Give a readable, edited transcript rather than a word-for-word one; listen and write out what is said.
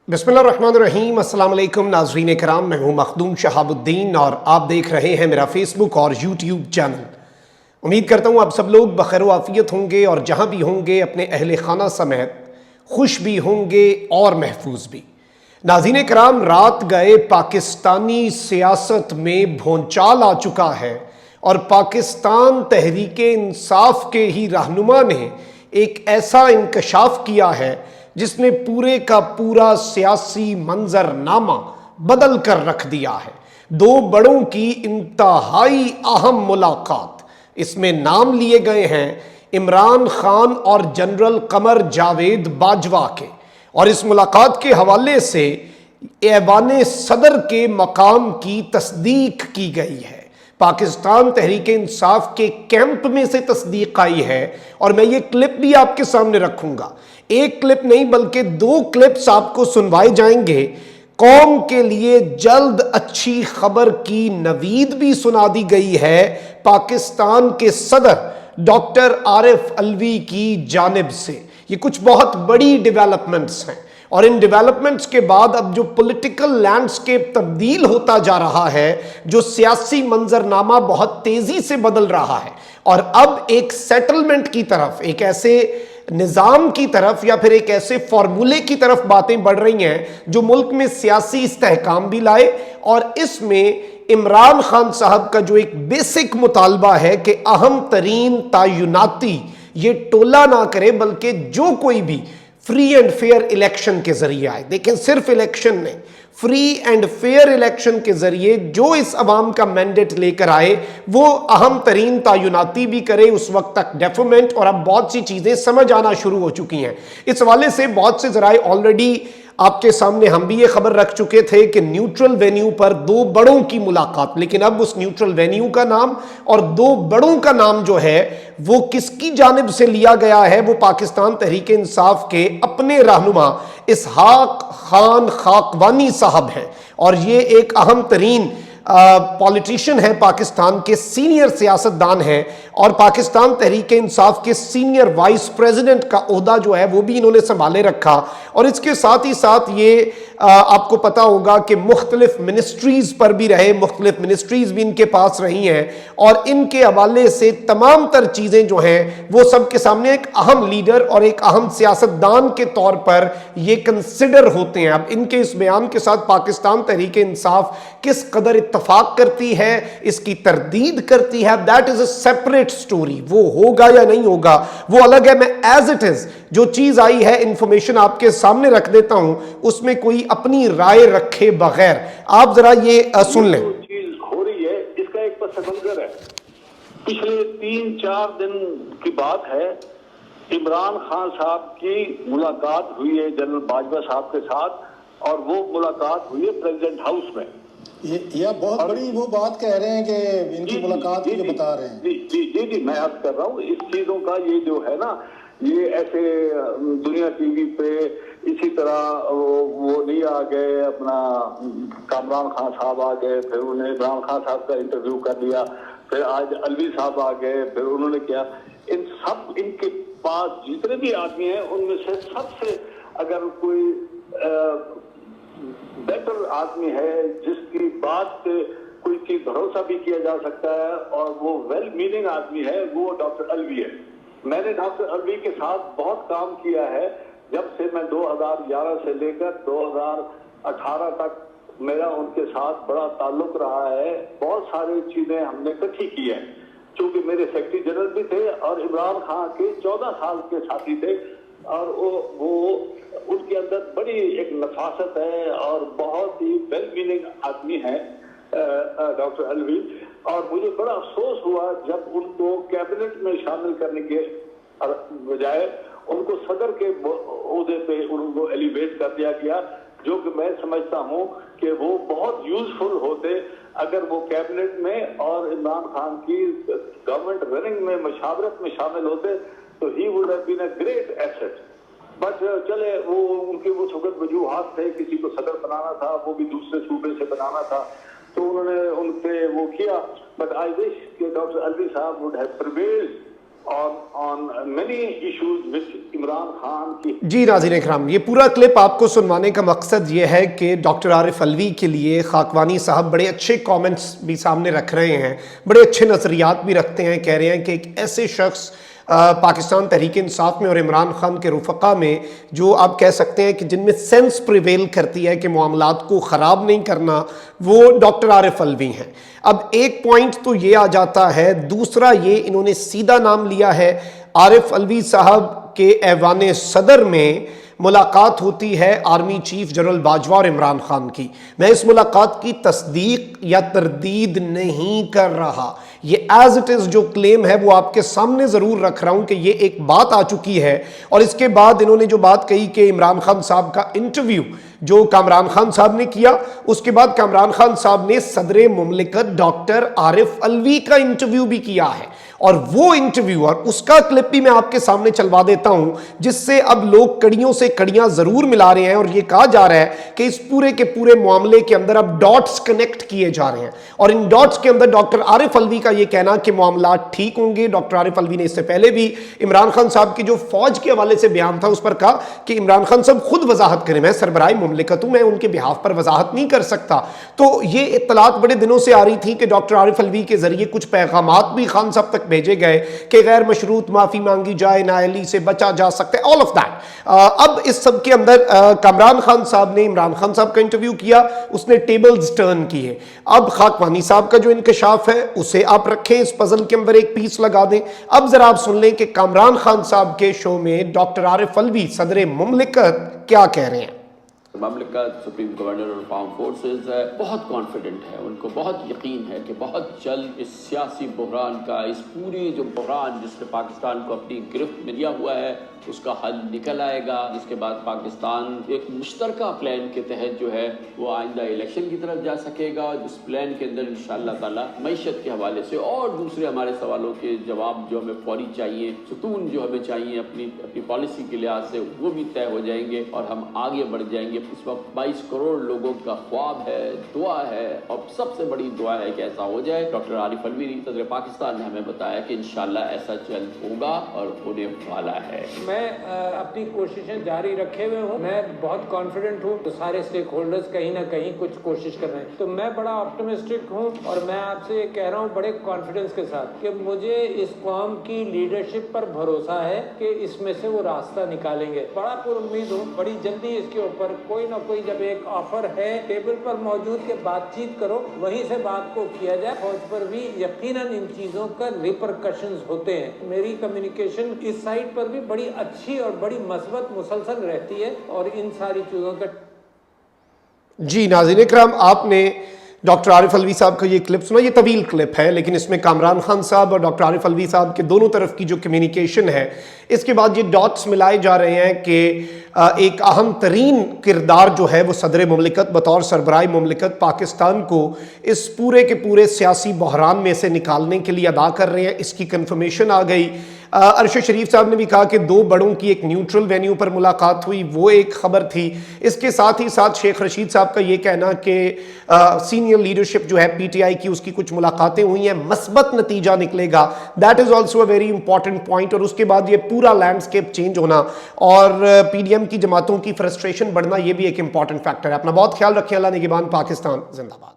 बिस्मिल्लाहिर्रहमानिर्रहीम। अस्सलाम वालेकुम नाज़रीन कराम, मैं हूँ मखदूम शहाबुद्दीन और आप देख रहे हैं मेरा फेसबुक और यूट्यूब चैनल। उम्मीद करता हूँ आप सब लोग बखैर व आफियत होंगे और जहाँ भी होंगे अपने अहले खाना समेत खुश भी होंगे और महफूज भी। नाज़रीन कराम, रात गए पाकिस्तानी सियासत में भूचाल आ चुका है और पाकिस्तान तहरीके इंसाफ के ही रहनुमा ने एक ऐसा इंकशाफ किया है जिसने पूरे का पूरा सियासी मंजरनामा बदल कर रख दिया है। दो बड़ों की इंतहाई अहम मुलाकात, इसमें नाम लिए गए हैं इमरान खान और जनरल कमर जावेद बाजवा के, और इस मुलाकात के हवाले से ऐवान सदर के मकाम की तस्दीक की गई है। पाकिस्तान तहरीक इंसाफ के कैंप में से तस्दीक आई है और मैं ये क्लिप भी आपके सामने रखूंगा। एक क्लिप नहीं बल्कि दो क्लिप्स आपको सुनवाए जाएंगे। कौम के लिए जल्द अच्छी खबर की नवीद भी सुना दी गई है पाकिस्तान के सदर डॉक्टर आरिफ अलवी की जानिब से। ये कुछ बहुत बड़ी डेवलपमेंट्स हैं और इन डेवलपमेंट्स के बाद अब जो पॉलिटिकल लैंडस्केप तब्दील होता जा रहा है, जो सियासी मंजरनामा बहुत तेजी से बदल रहा है और अब एक सेटलमेंट की तरफ, एक ऐसे निज़ाम की तरफ या फिर एक ऐसे फॉर्मूले की तरफ बातें बढ़ रही हैं जो मुल्क में सियासी इस्तेहकाम भी लाए। और इसमें इमरान खान साहब का जो एक बेसिक मुतालबा है कि अहम तरीन तायुनाती ये टोला ना करे बल्कि जो कोई भी फ्री एंड फेयर इलेक्शन के जरिए आए। देखें, सिर्फ इलेक्शन नहीं, फ्री एंड फेयर इलेक्शन के जरिए जो इस अवाम का मैंडेट लेकर आए वो अहम तरीन तायुनाती भी करे। उस वक्त तक डेफोमेंट और अब बहुत सी चीजें समझ आना शुरू हो चुकी हैं। इस हवाले से बहुत से जराए ऑलरेडी आपके सामने हम भी ये खबर रख चुके थे कि न्यूट्रल वेन्यू पर दो बड़ों की मुलाकात, लेकिन अब उस न्यूट्रल वेन्यू का नाम और दो बड़ों का नाम जो है वो किसकी जानिब से लिया गया है, वो पाकिस्तान तहरीक इंसाफ के अपने रहनुमा इसहाक खान खाकवानी साहब हैं। और ये एक अहम तरीन पॉलिटिशियन है, पाकिस्तान के सीनियर सियासतदान हैं और पाकिस्तान तहरीक इंसाफ के सीनियर वाइस प्रेसिडेंट का ओहदा जो है वो भी इन्होंने संभाले रखा। और इसके साथ ही साथ ये आपको पता होगा कि मुख्तलिफ मिनिस्ट्रीज पर भी रहे, मुख्तलिफ मिनिस्ट्रीज भी इनके पास रही हैं और इनके हवाले से तमाम तर चीज़ें जो हैं वो सबके सामने एक अहम लीडर और एक अहम सियासतदान के तौर पर ये कंसिडर होते हैं। अब इनके इस बयान के साथ पाकिस्तान तहरीक इंसाफ किस कदर इत्तफाक करती है, इसकी तरदीद करती है, that is a separate story. वो होगा या नहीं होगा वो अलग है। मैं एज इट इज जो चीज आई है इंफॉर्मेशन आपके सामने रख देता हूं, उसमें कोई अपनी राय रखे बगैर आप जरा ये सुन लें। चीज हो रही है इसका एक पस मंजर है। पिछले 3-4 दिन की बात है, इमरान खान साहब की मुलाकात हुई है जनरल बाजवा साहब के साथ और वो मुलाकात हुई है प्रेसिडेंट हाउस में। ये बहुत बड़ी वो बात कह रहे हैं कि इनकी मुलाकात की जो बता रहे हैं। जी मैं अर्ज कर रहा हूँ इस चीजों का, ये जो है ना, ये ऐसे दुनिया टीवी पे इसी तरह वो नहीं आ गए, अपना कामरान खान साहब आ गए, फिर उन्होंने इमरान खान साहब का इंटरव्यू कर लिया, फिर आज अलवी साहब आ गए, फिर उन्होंने क्या, इन सब इनके पास जितने भी आदमी हैं उनमें से सबसे अगर कोई बेटर आदमी है जिसकी बात पे कोई चीज भरोसा भी किया जा सकता है और वो वेल मीनिंग आदमी है, वो डॉक्टर अलवी है। मैंने डॉक्टर अलवी के साथ बहुत काम किया है जब से मैं 2011 से लेकर 2018 तक मेरा उनके साथ बड़ा ताल्लुक रहा है। बहुत सारी चीजें हमने इकट्ठी की है, चूंकि मेरे सेक्रेटरी जनरल भी थे और इमरान खान के 14 साल के साथी थे और वो उनके अंदर बड़ी एक नफासत है और बहुत ही वेल मीनिंग आदमी है डॉक्टर अलवी। और मुझे बड़ा अफसोस हुआ जब उनको कैबिनेट में शामिल करने के बजाय उनको सदर के ओहदे पे उनको एलिवेट कर दिया गया, जो कि मैं समझता हूं कि वो बहुत यूजफुल होते अगर वो कैबिनेट में और इमरान खान की गवर्नमेंट रनिंग में मशावरत में शामिल होते, तो he would have been a great asset. But चले, वो उनके वो सुगत वजूहात थे, किसी को सदर बनाना था, वो भी दूसरे सूबे से बनाना था, तो उन्होंने उनसे वो किया। बट आई विश कि डॉक्टर अलवी साहब would have prevailed on many issues which Imran Khan की جی ناظرین اکرام، یہ پورا کلپ آپ کو سنوانے کا مقصد یہ ہے کہ ڈاکٹر عارف علوی کے لیے خاکوانی صاحب بڑے اچھے کامنٹس بھی سامنے رکھ رہے ہیں، بڑے اچھے نظریات بھی رکھتے ہیں، کہہ رہے ہیں کہ ایک ایسے شخص پاکستان تحریک انصاف میں اور عمران خان کے رفقا میں جو آپ کہہ سکتے ہیں کہ جن میں سینس پریویل کرتی ہے کہ معاملات کو خراب نہیں کرنا، وہ ڈاکٹر عارف علوی ہیں۔ اب ایک پوائنٹ تو یہ آ جاتا ہے، دوسرا یہ انہوں نے سیدھا نام لیا ہے عارف علوی صاحب کے ایوان صدر میں ملاقات ہوتی ہے آرمی چیف جنرل باجوہ اور عمران خان کی۔ میں اس ملاقات کی تصدیق یا تردید نہیں کر رہا، یہ ایز اٹ از جو کلیم ہے وہ آپ کے سامنے ضرور رکھ رہا ہوں کہ یہ ایک بات آ چکی ہے۔ اور اس کے بعد انہوں نے جو بات کہی کہ عمران خان صاحب کا انٹرویو جو کامران خان صاحب نے کیا، اس کے بعد کامران خان صاحب نے صدر مملکت ڈاکٹر عارف علوی کا انٹرویو بھی کیا ہے، اور وہ انٹرویو اور اس کا کلپ بھی میں آپ کے سامنے چلوا دیتا ہوں، جس سے اب لوگ کڑیوں سے کڑیاں ضرور ملا رہے ہیں، اور یہ کہا جا رہا ہے کہ اس پورے کے پورے معاملے کے اندر اب ڈاٹس کنیکٹ کیے جا رہے ہیں، اور ان ڈاٹس کے اندر ڈاکٹر عارف علوی کا یہ کہنا کہ معاملات ٹھیک ہوں گے۔ ڈاکٹر عارف علوی نے اس سے پہلے بھی عمران خان صاحب کی جو فوج کے حوالے سے بیان تھا اس پر کہا کہ عمران خان صاحب خود وضاحت کریں، میں سربراہ مملکت ہوں، میں ان کے بہاف پر وضاحت نہیں کر سکتا۔ تو یہ اطلاعات بڑے دنوں سے آ رہی تھی کہ ڈاکٹر عارف علوی کے ذریعے کچھ پیغامات بھی خان صاحب تک بھیجے گئے کہ غیر مشروط معافی مانگی جائے، نااہلی سے بچا جا سکتا ہے، all of that۔ اب اس سب کے اندر کامران خان صاحب نے عمران خان صاحب کا انٹرویو کیا، اس نے ٹیبلز ٹرن کیے۔ اب خاکوانی صاحب کا جو انکشاف ہے اسے آپ رکھیں، اس پزل کے اندر ایک پیس لگا دیں۔ اب ذرا آپ سن لیں کہ کامران خان صاحب کے شو میں ڈاکٹر عارف علوی صدر مملکت کیا کہہ رہے ہیں۔ مملکت سپریم کمانڈر اور آرم فورسز بہت کانفیڈنٹ ہے، ان کو بہت یقین ہے کہ بہت جلد اس سیاسی بحران کا، اس پوری جو بحران جس نے پاکستان کو اپنی گرفت میں لیا ہوا ہے، اس کا حل نکل آئے گا، جس کے بعد پاکستان ایک مشترکہ پلان کے تحت جو ہے وہ آئندہ الیکشن کی طرف جا سکے گا، اور اس پلان کے اندر انشاءاللہ تعالی معیشت کے حوالے سے اور دوسرے ہمارے سوالوں کے جواب جو ہمیں فوری چاہیے، ستون جو ہمیں چاہیے اپنی پالیسی کے لحاظ سے، وہ بھی طے ہو جائیں گے اور ہم آگے بڑھ جائیں گے۔ اس وقت 22 کروڑ لوگوں کا خواب ہے، دعا ہے، اور سب سے بڑی دعا ہے کہ ایسا ہو جائے۔ ڈاکٹر عارف علوی صدر پاکستان نے ہمیں بتایا کہ انشاءاللہ ایسا جلد ہوگا اور ہونے والا ہے۔ میں اپنی کوششیں جاری رکھے ہوئے ہوں، میں بہت کانفیڈنٹ ہوں، تو سارے اسٹیک ہولڈرز کہیں نہ کہیں کچھ کوشش کر رہے ہیں، تو میں بڑا آپٹمسٹک ہوں، اور میں آپ سے یہ کہہ رہا ہوں بڑے کانفیڈنس کے ساتھ کہ مجھے اس قوم کی لیڈرشپ پر بھروسہ ہے کہ اس میں سے وہ راستہ نکالیں گے۔ بڑا پر امید ہوں، بڑی جلدی اس کے اوپر کوئی نہ کوئی جب ایک آفر ہے ٹیبل پر موجود کہ بات چیت کرو، وہیں سے بات کو کیا جائے۔ فوج پر بھی یقیناً ان چیزوں کا ریپرکشنز ہوتے ہیں۔ میری کمیونیکیشن اس سائٹ پر بھی بڑی اچھی اور بڑی مثبت مسلسل رہتی ہے، اور ان ساری چیزوں کا جی ناظرین اکرام، آپ نے ڈاکٹر عارف علوی صاحب کا یہ کلپ سنا، یہ طویل کلپ ہے، لیکن اس میں کامران خان صاحب اور ڈاکٹر عارف علوی صاحب کے دونوں طرف کی جو کمیونیکیشن ہے، اس کے بعد یہ ڈاٹس ملائے جا رہے ہیں کہ ایک اہم ترین کردار جو ہے وہ صدر مملکت بطور سربراہ مملکت پاکستان کو اس پورے کے پورے سیاسی بحران میں سے نکالنے کے لیے ادا کر رہے ہیں، اس کی کنفرمیشن آ گئی۔ ارشد شریف صاحب نے بھی کہا کہ دو بڑوں کی ایک نیوٹرل وینیو پر ملاقات ہوئی، وہ ایک خبر تھی۔ اس کے ساتھ ہی ساتھ شیخ رشید صاحب کا یہ کہنا کہ سینئر لیڈرشپ جو ہے پی ٹی آئی کی، اس کی کچھ ملاقاتیں ہوئی ہیں، مثبت نتیجہ نکلے گا، that is also a very important point. اور اس کے بعد یہ پورا لینڈسکیپ چینج ہونا اور پی ڈی ایم کی جماعتوں کی فرسٹریشن بڑھنا، یہ بھی ایک امپورٹنٹ فیکٹر ہے۔ اپنا بہت خیال رکھیں، اللہ نگہبان، پاکستان زندہ باد۔